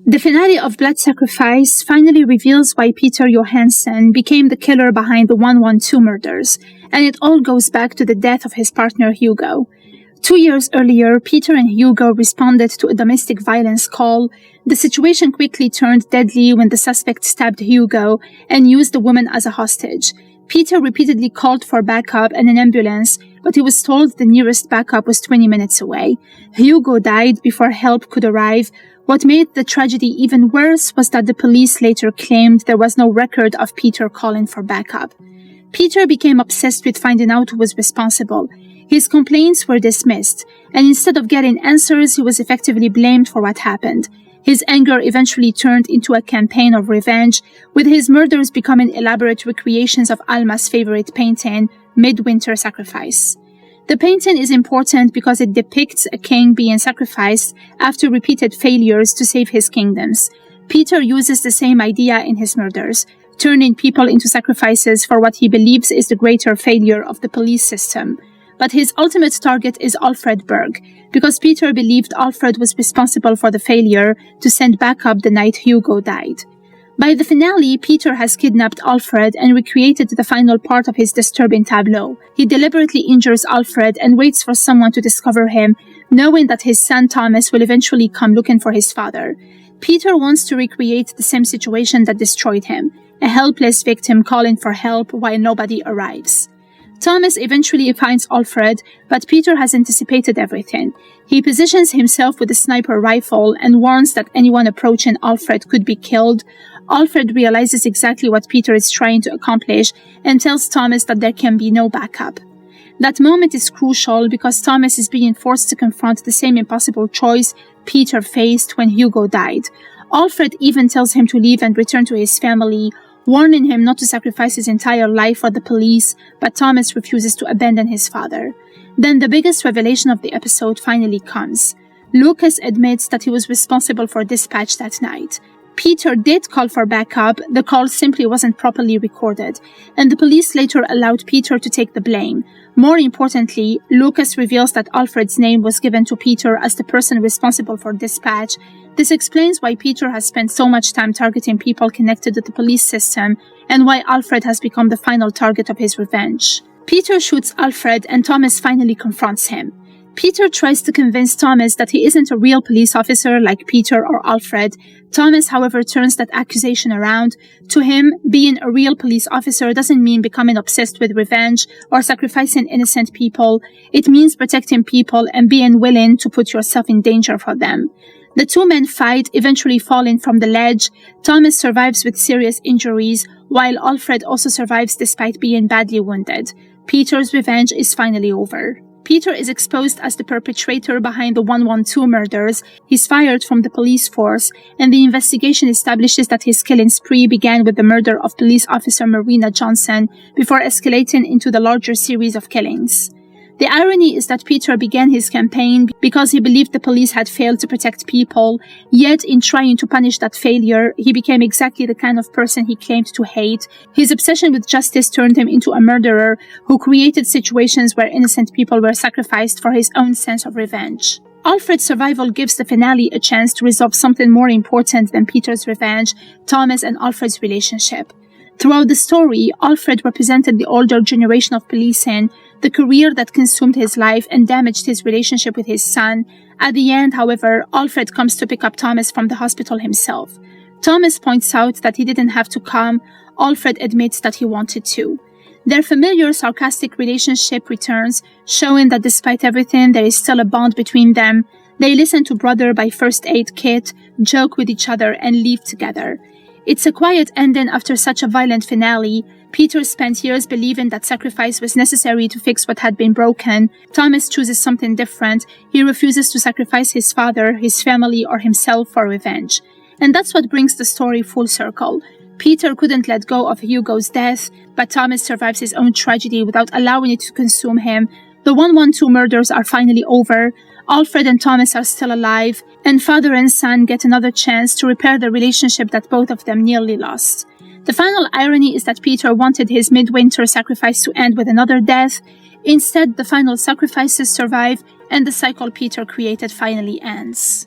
The finale of Blood Sacrifice finally reveals why Peter Johansson became the killer behind the 112 murders, and it all goes back to the death of his partner Hugo. 2 years earlier, Peter and Hugo responded to a domestic violence call. The situation quickly turned deadly when the suspect stabbed Hugo and used the woman as a hostage. Peter repeatedly called for backup and an ambulance, but he was told the nearest backup was 20 minutes away. Hugo died before help could arrive. What made the tragedy even worse was that the police later claimed there was no record of Peter calling for backup. Peter became obsessed with finding out who was responsible. His complaints were dismissed, and instead of getting answers, he was effectively blamed for what happened. His anger eventually turned into a campaign of revenge, with his murders becoming elaborate recreations of Alma's favorite painting, Midwinter Sacrifice. The painting is important because it depicts a king being sacrificed after repeated failures to save his kingdoms. Peter uses the same idea in his murders, turning people into sacrifices for what he believes is the greater failure of the police system. But his ultimate target is Alfred Berg, because Peter believed Alfred was responsible for the failure to send backup the night Hugo died. By the finale, Peter has kidnapped Alfred and recreated the final part of his disturbing tableau. He deliberately injures Alfred and waits for someone to discover him, knowing that his son Thomas will eventually come looking for his father. Peter wants to recreate the same situation that destroyed him, a helpless victim calling for help while nobody arrives. Thomas eventually finds Alfred, but Peter has anticipated everything. He positions himself with a sniper rifle and warns that anyone approaching Alfred could be killed. Alfred realizes exactly what Peter is trying to accomplish and tells Thomas that there can be no backup. That moment is crucial because Thomas is being forced to confront the same impossible choice Peter faced when Hugo died. Alfred even tells him to leave and return to his family, warning him not to sacrifice his entire life for the police, but Thomas refuses to abandon his father. Then the biggest revelation of the episode finally comes. Lucas admits that he was responsible for dispatch that night. Peter did call for backup, the call simply wasn't properly recorded, and the police later allowed Peter to take the blame. More importantly, Lucas reveals that Alfred's name was given to Peter as the person responsible for dispatch. This explains why Peter has spent so much time targeting people connected to the police system, and why Alfred has become the final target of his revenge. Peter shoots Alfred, and Thomas finally confronts him. Peter tries to convince Thomas that he isn't a real police officer like Peter or Alfred. Thomas, however, turns that accusation around. To him, being a real police officer doesn't mean becoming obsessed with revenge or sacrificing innocent people. It means protecting people and being willing to put yourself in danger for them. The two men fight, eventually falling from the ledge. Thomas survives with serious injuries, while Alfred also survives despite being badly wounded. Peter's revenge is finally over. Peter is exposed as the perpetrator behind the 112 murders. He's fired from the police force, and the investigation establishes that his killing spree began with the murder of police officer Marina Johnson before escalating into the larger series of killings. The irony is that Peter began his campaign because he believed the police had failed to protect people, yet in trying to punish that failure, he became exactly the kind of person he claimed to hate. His obsession with justice turned him into a murderer who created situations where innocent people were sacrificed for his own sense of revenge. Alfred's survival gives the finale a chance to resolve something more important than Peter's revenge, Thomas and Alfred's relationship. Throughout the story, Alfred represented the older generation of policing, the career that consumed his life and damaged his relationship with his son. At the end, however, Alfred comes to pick up Thomas from the hospital himself. Thomas points out that he didn't have to come. Alfred admits that he wanted to. Their familiar, sarcastic relationship returns, showing that despite everything, there is still a bond between them. They listen to Brother by First Aid Kit, joke with each other, and leave together. It's a quiet ending after such a violent finale. Peter spent years believing that sacrifice was necessary to fix what had been broken. Thomas chooses something different. He refuses to sacrifice his father, his family, or himself for revenge. And that's what brings the story full circle. Peter couldn't let go of Hugo's death, but Thomas survives his own tragedy without allowing it to consume him. The 112 murders are finally over. Alfred and Thomas are still alive, and father and son get another chance to repair the relationship that both of them nearly lost. The final irony is that Peter wanted his Midwinter sacrifice to end with another death. Instead, the final sacrifices survive, and the cycle Peter created finally ends.